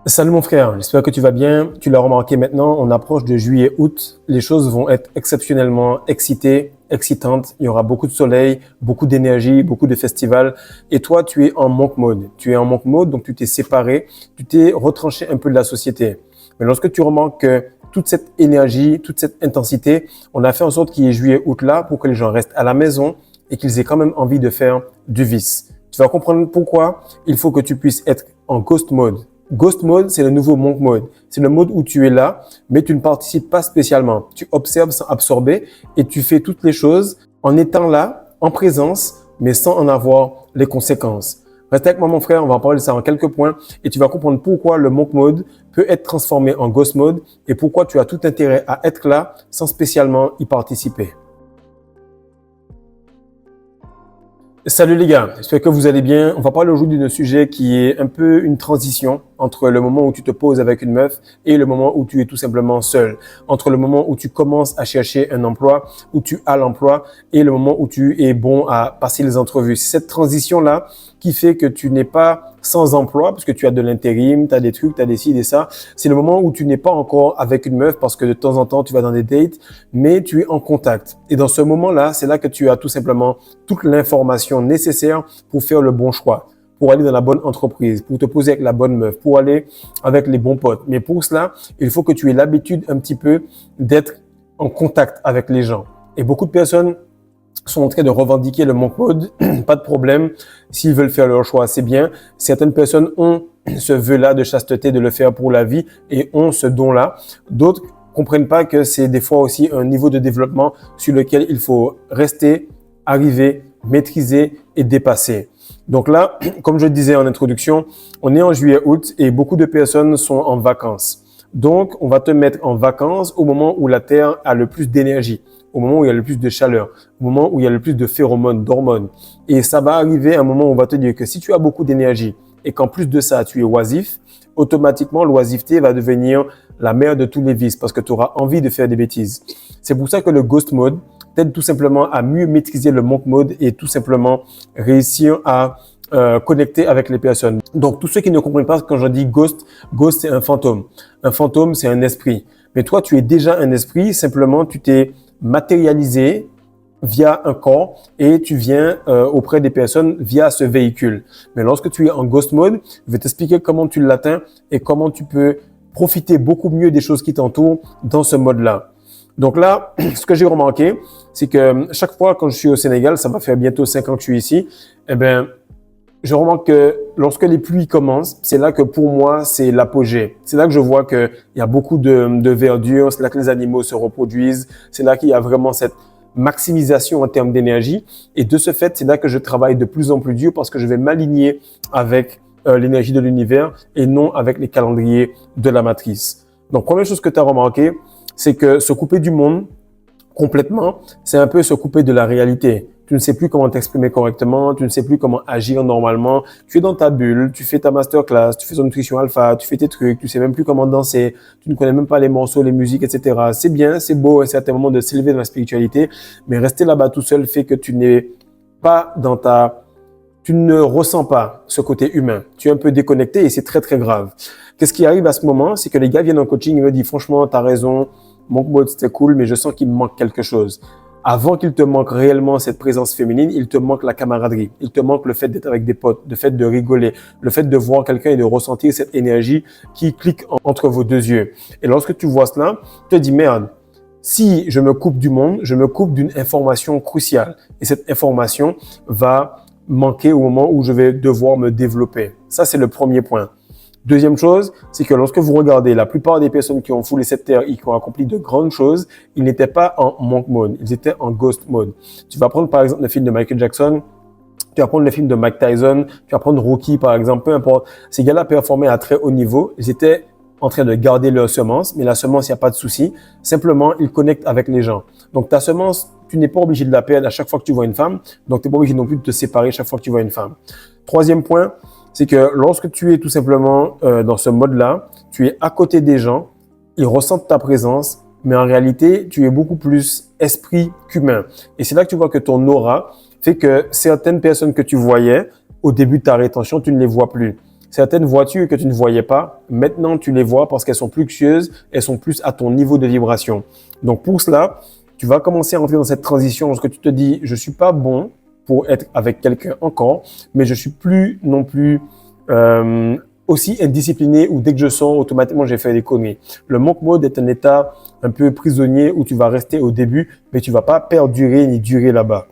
Salut mon frère, j'espère que tu vas bien. Tu l'as remarqué maintenant, on approche de juillet-août. Les choses vont être exceptionnellement excitantes. Il y aura beaucoup de soleil, beaucoup d'énergie, beaucoup de festivals. Et toi, tu es en monk mode. Tu es en monk mode, donc tu t'es séparé, tu t'es retranché un peu de la société. Mais lorsque tu remarques que toute cette énergie, toute cette intensité, on a fait en sorte qu'il y ait juillet-août là pour que les gens restent à la maison et qu'ils aient quand même envie de faire du vice. Tu vas comprendre pourquoi il faut que tu puisses être en ghost mode. Ghost mode, c'est le nouveau monk mode. C'est le mode où tu es là, mais tu ne participes pas spécialement. Tu observes sans absorber et tu fais toutes les choses en étant là, en présence, mais sans en avoir les conséquences. Reste avec moi, mon frère, on va en parler de ça en quelques points et tu vas comprendre pourquoi le monk mode peut être transformé en ghost mode et pourquoi tu as tout intérêt à être là sans spécialement y participer. Salut les gars, j'espère que vous allez bien. On va parler aujourd'hui d'un sujet qui est un peu une transition entre le moment où tu te poses avec une meuf et le moment où tu es tout simplement seul. Entre le moment où tu commences à chercher un emploi, où tu as l'emploi et le moment où tu es bon à passer les entrevues. C'est cette transition-là qui fait que tu n'es pas sans emploi parce que tu as de l'intérim, tu as des trucs, tu as des ci, des ça. C'est le moment où tu n'es pas encore avec une meuf parce que de temps en temps, tu vas dans des dates, mais tu es en contact. Et dans ce moment-là, c'est là que tu as tout simplement toute l'information nécessaire pour faire le bon choix, pour aller dans la bonne entreprise, pour te poser avec la bonne meuf, pour aller avec les bons potes. Mais pour cela, il faut que tu aies l'habitude un petit peu d'être en contact avec les gens. Et beaucoup de personnes sont en train de revendiquer le monk mode, pas de problème. S'ils veulent faire leur choix, c'est bien. Certaines personnes ont ce vœu-là de chasteté, de le faire pour la vie et ont ce don-là. D'autres comprennent pas que c'est des fois aussi un niveau de développement sur lequel il faut rester, arriver, maîtriser et dépasser. Donc là, comme je le disais en introduction, on est en juillet-août et beaucoup de personnes sont en vacances. Donc, on va te mettre en vacances au moment où la Terre a le plus d'énergie, au moment où il y a le plus de chaleur, au moment où il y a le plus de phéromones, d'hormones. Et ça va arriver à un moment où on va te dire que si tu as beaucoup d'énergie et qu'en plus de ça, tu es oisif, automatiquement, l'oisiveté va devenir la mère de tous les vices parce que tu auras envie de faire des bêtises. C'est pour ça que le ghost mode t'aide tout simplement à mieux maîtriser le monk mode et tout simplement réussir à connecter avec les personnes. Donc, tous ceux qui ne comprennent pas quand je dis ghost, ghost c'est un fantôme. Un fantôme, c'est un esprit. Mais toi, tu es déjà un esprit, simplement tu t'es matérialisé via un corps et tu viens auprès des personnes via ce véhicule. Mais lorsque tu es en ghost mode, je vais t'expliquer comment tu l'atteins et comment tu peux profiter beaucoup mieux des choses qui t'entourent dans ce mode-là. Donc là, ce que j'ai remarqué, c'est que chaque fois quand je suis au Sénégal, ça va faire bientôt 5 ans que je suis ici, eh ben, je remarque que lorsque les pluies commencent, c'est là que pour moi, c'est l'apogée. C'est là que je vois qu'il y a beaucoup de verdure, c'est là que les animaux se reproduisent, c'est là qu'il y a vraiment cette maximisation en termes d'énergie. Et de ce fait, c'est là que je travaille de plus en plus dur parce que je vais m'aligner avec l'énergie de l'univers et non avec les calendriers de la matrice. Donc, première chose que tu as remarqué, c'est que se couper du monde complètement, c'est un peu se couper de la réalité. Tu ne sais plus comment t'exprimer correctement, tu ne sais plus comment agir normalement. Tu es dans ta bulle, tu fais ta masterclass, tu fais ton nutrition alpha, tu fais tes trucs, tu sais même plus comment danser, tu ne connais même pas les morceaux, les musiques, etc. C'est bien, c'est beau à un certain moment de s'élever dans la spiritualité, mais rester là-bas tout seul fait que tu n'es pas dans tu ne ressens pas ce côté humain. Tu es un peu déconnecté et c'est très, très grave. Qu'est-ce qui arrive à ce moment? C'est que les gars viennent en coaching et me disent, franchement, t'as raison, mon mode c'était cool, mais je sens qu'il me manque quelque chose. Avant qu'il te manque réellement cette présence féminine, il te manque la camaraderie. Il te manque le fait d'être avec des potes, le fait de rigoler, le fait de voir quelqu'un et de ressentir cette énergie qui clique entre vos deux yeux. Et lorsque tu vois cela, tu te dis, merde, si je me coupe du monde, je me coupe d'une information cruciale. Et cette information va manquer au moment où je vais devoir me développer. Ça, c'est le premier point. Deuxième chose, c'est que lorsque vous regardez la plupart des personnes qui ont foulé cette terre et qui ont accompli de grandes choses, ils n'étaient pas en monk mode, ils étaient en ghost mode. Tu vas prendre par exemple le film de Michael Jackson, tu vas prendre le film de Mike Tyson, tu vas prendre Rocky par exemple, peu importe. Ces gars-là performaient à très haut niveau, ils étaient en train de garder leur semence, mais la semence, il n'y a pas de souci. Simplement, ils connectent avec les gens. Donc, ta semence, tu n'es pas obligé de la perdre à chaque fois que tu vois une femme. Donc, tu n'es pas obligé non plus de te séparer chaque fois que tu vois une femme. Troisième point, c'est que lorsque tu es tout simplement dans ce mode-là, tu es à côté des gens, ils ressentent ta présence, mais en réalité, tu es beaucoup plus esprit qu'humain. Et c'est là que tu vois que ton aura fait que certaines personnes que tu voyais au début de ta rétention, tu ne les vois plus. Certaines voitures que tu ne voyais pas, maintenant tu les vois parce qu'elles sont plus luxueuses, elles sont plus à ton niveau de vibration. Donc pour cela, tu vas commencer à entrer dans cette transition lorsque tu te dis, je suis pas bon pour être avec quelqu'un encore, mais je suis plus non plus aussi indiscipliné où dès que je sors, automatiquement, j'ai fait des conneries. Le monk mode est un état un peu prisonnier où tu vas rester au début, mais tu vas pas perdurer ni durer là-bas.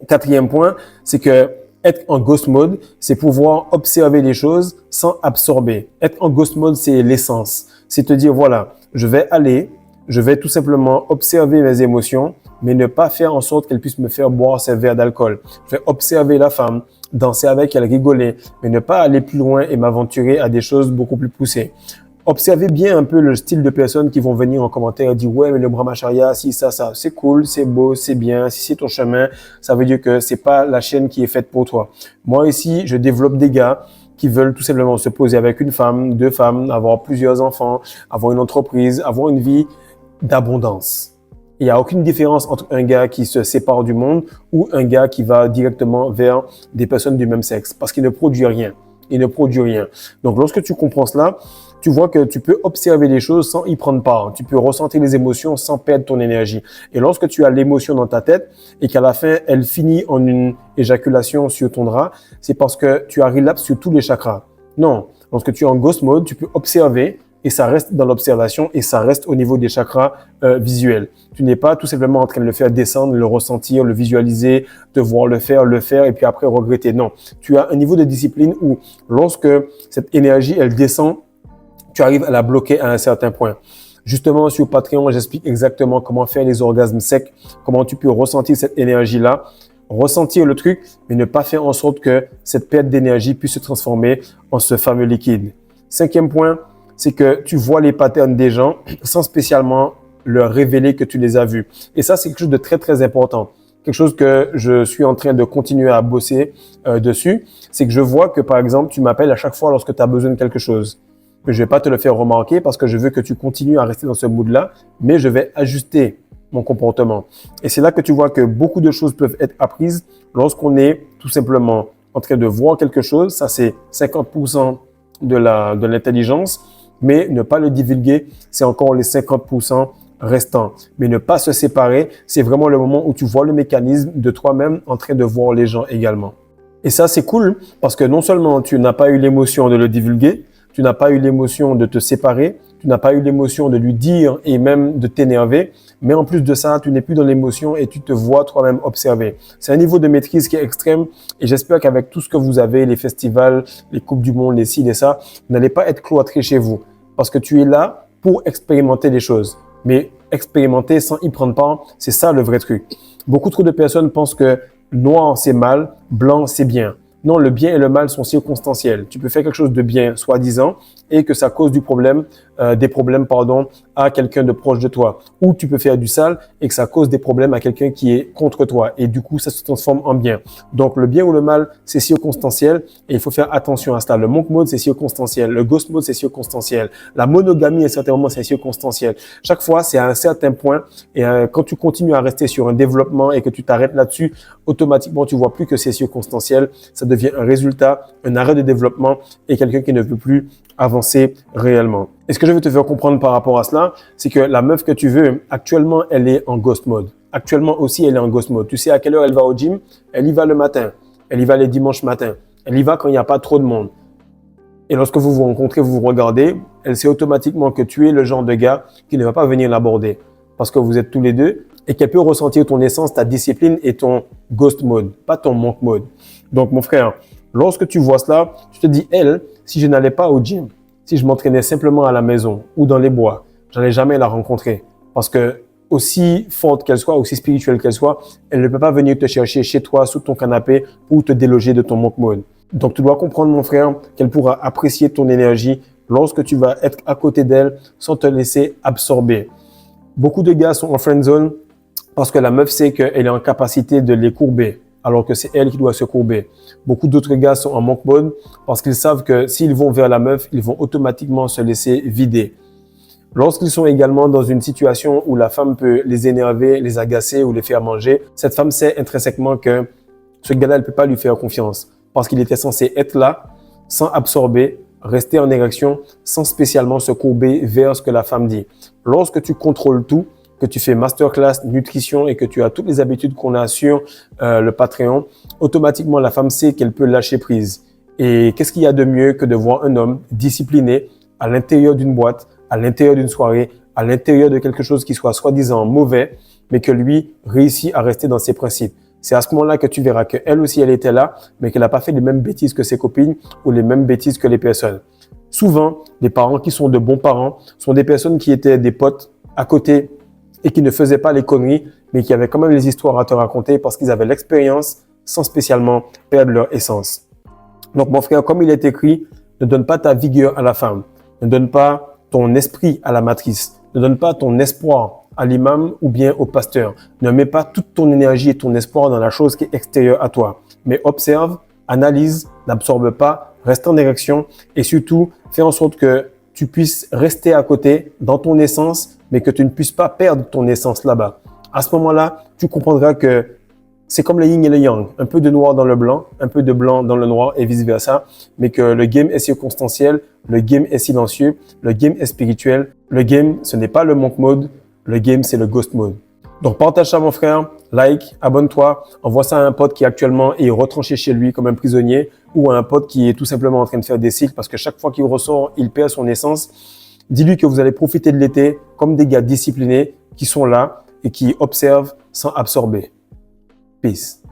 Quatrième point, c'est que être en ghost mode, c'est pouvoir observer les choses sans absorber. Être en ghost mode, c'est l'essence. C'est te dire, voilà, je vais tout simplement observer mes émotions, mais ne pas faire en sorte qu'elles puissent me faire boire ces verres d'alcool. Je vais observer la femme, danser avec elle, rigoler, mais ne pas aller plus loin et m'aventurer à des choses beaucoup plus poussées. Observez bien un peu le style de personnes qui vont venir en commentaire et dire « Ouais, mais le Brahmacharya, si, ça, c'est cool, c'est beau, c'est bien. Si c'est ton chemin, ça veut dire que c'est pas la chaîne qui est faite pour toi. » Moi, ici, je développe des gars qui veulent tout simplement se poser avec une femme, deux femmes, avoir plusieurs enfants, avoir une entreprise, avoir une vie d'abondance. Il n'y a aucune différence entre un gars qui se sépare du monde ou un gars qui va directement vers des personnes du même sexe parce qu'il ne produit rien. Il ne produit rien. Donc, lorsque tu comprends cela, tu vois que tu peux observer les choses sans y prendre part. Tu peux ressentir les émotions sans perdre ton énergie. Et lorsque tu as l'émotion dans ta tête et qu'à la fin, elle finit en une éjaculation sur ton drap, c'est parce que tu as relapse sur tous les chakras. Non. Lorsque tu es en ghost mode, tu peux observer et ça reste dans l'observation et ça reste au niveau des chakras visuels. Tu n'es pas tout simplement en train de le faire descendre, le ressentir, le visualiser, devoir le faire et puis après regretter. Non. Tu as un niveau de discipline où lorsque cette énergie, elle descend, tu arrives à la bloquer à un certain point. Justement, sur Patreon, j'explique exactement comment faire les orgasmes secs, comment tu peux ressentir cette énergie-là, ressentir le truc, mais ne pas faire en sorte que cette perte d'énergie puisse se transformer en ce fameux liquide. Cinquième point, c'est que tu vois les patterns des gens sans spécialement leur révéler que tu les as vus. Et ça, c'est quelque chose de très, très important. Quelque chose que je suis en train de continuer à bosser dessus, c'est que je vois que, par exemple, tu m'appelles à chaque fois lorsque tu as besoin de quelque chose. Je vais pas te le faire remarquer parce que je veux que tu continues à rester dans ce mood-là, mais je vais ajuster mon comportement. Et c'est là que tu vois que beaucoup de choses peuvent être apprises lorsqu'on est tout simplement en train de voir quelque chose. Ça, c'est 50% de l'intelligence, mais ne pas le divulguer, c'est encore les 50% restants. Mais ne pas se séparer, c'est vraiment le moment où tu vois le mécanisme de toi-même en train de voir les gens également. Et ça, c'est cool parce que non seulement tu n'as pas eu l'émotion de le divulguer, tu n'as pas eu l'émotion de te séparer, tu n'as pas eu l'émotion de lui dire et même de t'énerver, mais en plus de ça, tu n'es plus dans l'émotion et tu te vois toi-même observer. C'est un niveau de maîtrise qui est extrême et j'espère qu'avec tout ce que vous avez, les festivals, les coupes du monde, les ci, les ça, vous n'allez pas être cloîtré chez vous parce que tu es là pour expérimenter les choses. Mais expérimenter sans y prendre part, c'est ça le vrai truc. Beaucoup trop de personnes pensent que noir c'est mal, blanc c'est bien. Non, le bien et le mal sont circonstanciels. Tu peux faire quelque chose de bien, soi-disant, et que ça cause des problèmes à quelqu'un de proche de toi. Ou tu peux faire du sale et que ça cause des problèmes à quelqu'un qui est contre toi. Et du coup, ça se transforme en bien. Donc, le bien ou le mal, c'est circonstanciel et il faut faire attention à cela. Le monk mode, c'est circonstanciel. Le ghost mode, c'est circonstanciel. La monogamie, à certains moments, c'est circonstanciel. Chaque fois, c'est à un certain point. Et quand tu continues à rester sur un développement et que tu t'arrêtes là-dessus, automatiquement, tu vois plus que c'est circonstanciel. Ça devient un résultat, un arrêt de développement et quelqu'un qui ne veut plus avancer réellement. Et ce que je veux te faire comprendre par rapport à cela, c'est que la meuf que tu veux, actuellement, elle est en ghost mode. Actuellement aussi, elle est en ghost mode. Tu sais à quelle heure elle va au gym? Elle y va le matin. Elle y va les dimanches matins. Elle y va quand il n'y a pas trop de monde. Et lorsque vous vous rencontrez, vous vous regardez, elle sait automatiquement que tu es le genre de gars qui ne va pas venir l'aborder. Parce que vous êtes tous les deux et qu'elle peut ressentir ton essence, ta discipline et ton ghost mode, pas ton monk mode. Donc, mon frère, lorsque tu vois cela, tu te dis, elle, si je n'allais pas au gym, si je m'entraînais simplement à la maison ou dans les bois, j'allais jamais la rencontrer. Parce que aussi forte qu'elle soit, aussi spirituelle qu'elle soit, elle ne peut pas venir te chercher chez toi, sous ton canapé, pour te déloger de ton monk mode. Donc, tu dois comprendre, mon frère, qu'elle pourra apprécier ton énergie lorsque tu vas être à côté d'elle sans te laisser absorber. Beaucoup de gars sont en friend zone parce que la meuf sait qu'elle est en capacité de les courber, alors que c'est elle qui doit se courber. Beaucoup d'autres gars sont en monk mode parce qu'ils savent que s'ils vont vers la meuf, ils vont automatiquement se laisser vider. Lorsqu'ils sont également dans une situation où la femme peut les énerver, les agacer ou les faire manger, cette femme sait intrinsèquement que ce gars-là, elle ne peut pas lui faire confiance parce qu'il était censé être là sans absorber, rester en érection sans spécialement se courber vers ce que la femme dit. Lorsque tu contrôles tout, que tu fais masterclass, nutrition et que tu as toutes les habitudes qu'on a sur le Patreon, automatiquement la femme sait qu'elle peut lâcher prise. Et qu'est-ce qu'il y a de mieux que de voir un homme discipliné à l'intérieur d'une boîte, à l'intérieur d'une soirée, à l'intérieur de quelque chose qui soit soi-disant mauvais, mais que lui réussit à rester dans ses principes. C'est à ce moment-là que tu verras qu'elle aussi, elle était là, mais qu'elle n'a pas fait les mêmes bêtises que ses copines ou les mêmes bêtises que les personnes. Souvent, les parents qui sont de bons parents sont des personnes qui étaient des potes à côté et qui ne faisaient pas les conneries, mais qui avaient quand même les histoires à te raconter parce qu'ils avaient l'expérience sans spécialement perdre leur essence. Donc, mon frère, comme il est écrit, ne donne pas ta vigueur à la femme, ne donne pas ton esprit à la matrice, ne donne pas ton espoir à l'imam ou bien au pasteur. Ne mets pas toute ton énergie et ton espoir dans la chose qui est extérieure à toi. Mais observe, analyse, n'absorbe pas, reste en érection et surtout, fais en sorte que tu puisses rester à côté dans ton essence, mais que tu ne puisses pas perdre ton essence là-bas. À ce moment-là, tu comprendras que c'est comme le yin et le yang, un peu de noir dans le blanc, un peu de blanc dans le noir et vice-versa, mais que le game est circonstanciel, le game est silencieux, le game est spirituel. Le game, ce n'est pas le monk mode, le game, c'est le ghost mode. Donc, partage ça, mon frère, like, abonne-toi, envoie ça à un pote qui actuellement est retranché chez lui comme un prisonnier ou à un pote qui est tout simplement en train de faire des cycles parce que chaque fois qu'il ressort, il perd son essence. Dis-lui que vous allez profiter de l'été comme des gars disciplinés qui sont là et qui observent sans absorber. Peace.